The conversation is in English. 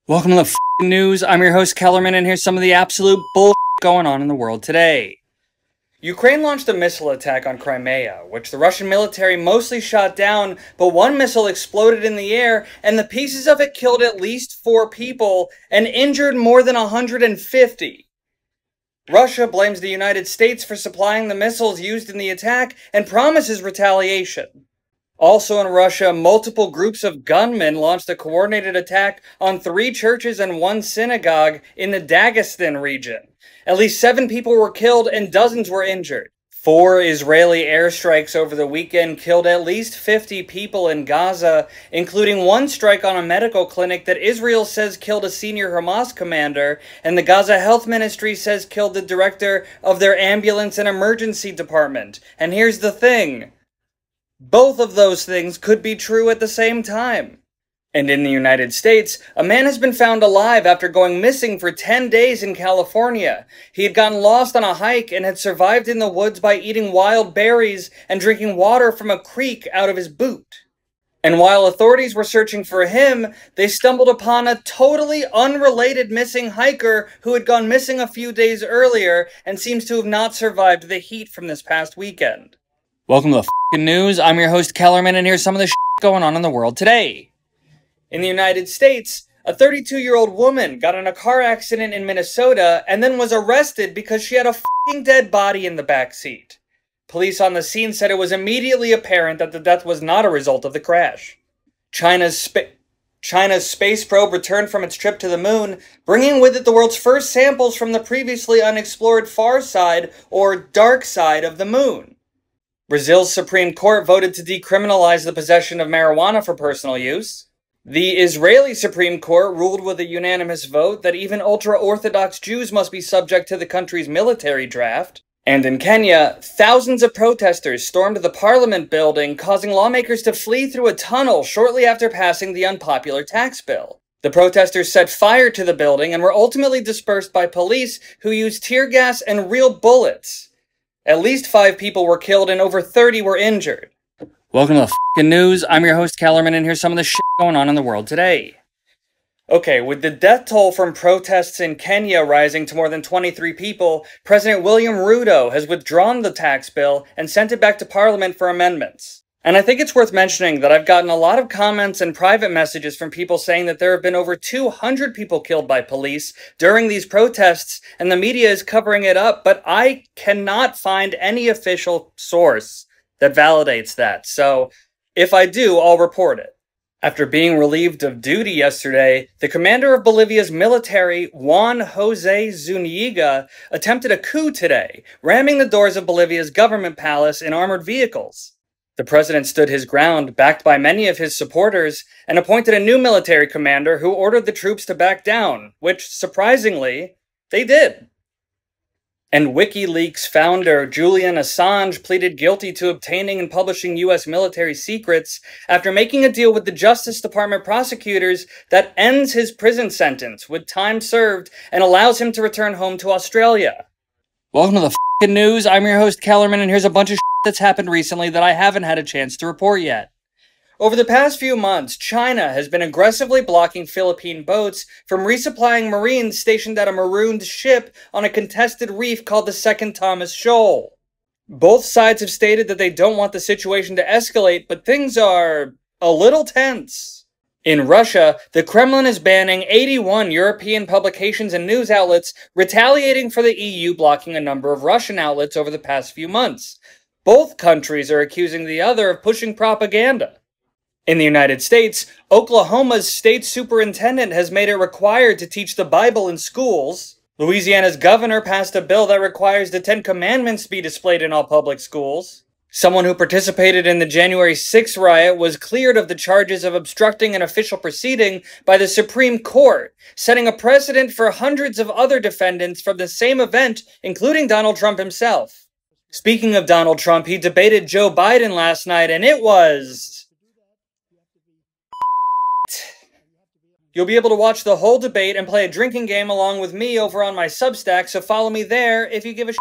Welcome to the f***ing news. I'm your host, Kellerman, and here's some of the absolute bullshit going on in the world today. Ukraine launched a missile attack on Crimea, which the Russian military mostly shot down, but one missile exploded in the air, and the pieces of it killed at least 4 people and injured more than 150. Russia blames the United States for supplying the missiles used in the attack and promises retaliation. Also in Russia, multiple groups of gunmen launched a coordinated attack on 3 churches and 1 synagogue in the Dagestan region. At least 7 people were killed and dozens were injured. 4 Israeli airstrikes over the weekend killed at least 50 people in Gaza, including 1 strike on a medical clinic that Israel says killed a senior Hamas commander, and the Gaza Health Ministry says killed the director of their ambulance and emergency department. And here's the thing. Both of those things could be true at the same time. And in the United States, a man has been found alive after going missing for 10 days in California. He had gotten lost on a hike and had survived in the woods by eating wild berries and drinking water from a creek out of his boot. And while authorities were searching for him, they stumbled upon a totally unrelated missing hiker who had gone missing a few days earlier and seems to have not survived the heat from this past weekend. Welcome to the f***ing news. I'm your host, Kellerman, and here's some of the shit going on in the world today. In the United States, a 32-year-old woman got in a car accident in Minnesota and then was arrested because she had a f***ing dead body in the back seat. Police on the scene said it was immediately apparent that the death was not a result of the crash. China's space probe returned from its trip to the moon, bringing with it the world's first samples from the previously unexplored far side, or dark side, of the moon. Brazil's Supreme Court voted to decriminalize the possession of marijuana for personal use. The Israeli Supreme Court ruled with a unanimous vote that even ultra-Orthodox Jews must be subject to the country's military draft. And in Kenya, thousands of protesters stormed the parliament building, causing lawmakers to flee through a tunnel shortly after passing the unpopular tax bill. The protesters set fire to the building and were ultimately dispersed by police who used tear gas and real bullets. At least 5 people were killed and over 30 were injured. Welcome to the f***ing news. I'm your host, Kellerman, and here's some of the shit going on in the world today. Okay, with the death toll from protests in Kenya rising to more than 23 people, President William Ruto has withdrawn the tax bill and sent it back to Parliament for amendments. And I think it's worth mentioning that I've gotten a lot of comments and private messages from people saying that there have been over 200 people killed by police during these protests, and the media is covering it up, but I cannot find any official source that validates that. So, if I do, I'll report it. After being relieved of duty yesterday, the commander of Bolivia's military, Juan Jose Zuniga, attempted a coup today, ramming the doors of Bolivia's government palace in armored vehicles. The president stood his ground, backed by many of his supporters, and appointed a new military commander who ordered the troops to back down, which, surprisingly, they did. And WikiLeaks founder Julian Assange pleaded guilty to obtaining and publishing U.S. military secrets after making a deal with the Justice Department prosecutors that ends his prison sentence with time served and allows him to return home to Australia. Welcome to the f***ing news. I'm your host, Kellerman, and here's a bunch of that's happened recently that I haven't had a chance to report yet. Over the past few months, China has been aggressively blocking Philippine boats from resupplying Marines stationed at a marooned ship on a contested reef called the Second Thomas Shoal. Both sides have stated that they don't want the situation to escalate, but things are a little tense. In Russia, the Kremlin is banning 81 European publications and news outlets, retaliating for the EU blocking a number of Russian outlets over the past few months. Both countries are accusing the other of pushing propaganda. In the United States, Oklahoma's state superintendent has made it required to teach the Bible in schools. Louisiana's governor passed a bill that requires the 10 Commandments be displayed in all public schools. Someone who participated in the January 6th riot was cleared of the charges of obstructing an official proceeding by the Supreme Court, setting a precedent for hundreds of other defendants from the same event, including Donald Trump himself. Speaking of Donald Trump, he debated Joe Biden last night, and it was... You'll be able to watch the whole debate and play a drinking game along with me over on my Substack, so follow me there if you give a shit.